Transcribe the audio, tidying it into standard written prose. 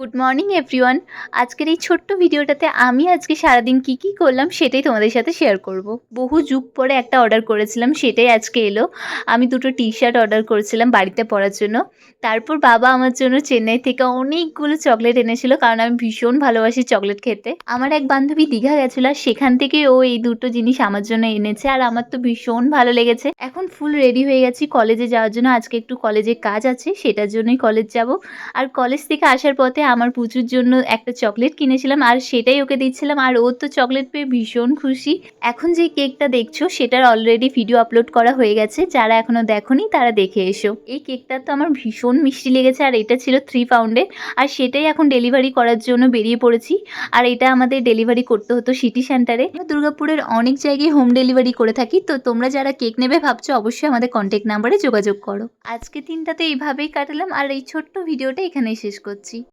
Good morning everyone. আজকের এই ছোট্ট ভিডিওটাতে আমি আজকে সারাদিন কি করলাম সেটাই তোমাদের সাথে শেয়ার করব। বহু যুগ পরে একটা অর্ডার করেছিলাম, সেটাই আজকে এলো। আমি দুটো টি শার্ট অর্ডার করেছিলাম বাড়িতে পরার জন্য। তারপর বাবা আমার জন্য চেন্নাই থেকে অনেকগুলো চকলেট এনেছিল, কারণ আমি ভীষণ ভালোবাসি চকলেট খেতে। আমার এক বান্ধবী দীঘা গেছিল, আর সেখান থেকে ও এই দুটো জিনিস আমার জন্য এনেছে, আর আমার তো ভীষণ ভালো লেগেছে। এখন ফুল রেডি হয়ে গেছি কলেজে যাওয়ার জন্য। আজকে একটু কলেজে কাজ আছে, সেটার জন্যই কলেজ যাব। আর কলেজ থেকে আসার পথে আমার পুচুর জন্য একটা চকলেট কিনেছিলাম, আর সেটাই ওকে দিচ্ছিলাম, আর ও তো চকলেট পেয়ে ভীষণ খুশি। এখন যে কেকটা দেখছো সেটার অলরেডি ভিডিও আপলোড করা হয়ে গেছে, যারা এখনো দেখোনি তারা দেখে এসো। এই কেকটা তো আমার ভীষণ মিষ্টি লেগেছে, আর এটা ছিল 3 পাউন্ডের, আর সেটাই এখন ডেলিভারি করার জন্য বেরিয়ে পড়েছি। আর এটা আমাদের ডেলিভারি করতে হতো সিটি সেন্টারে। আমরা দুর্গাপুরের অনেক জায়গায় হোম ডেলিভারি করে থাকি, তো তোমরা যারা কেক নেবে ভাবছো অবশ্যই আমাদের কন্ট্যাক্ট নাম্বারে যোগাযোগ করো। আজকে দিনটা তো এইভাবেই কাটালাম, আর এই ছোট্ট ভিডিওটা এখানেই শেষ করছি।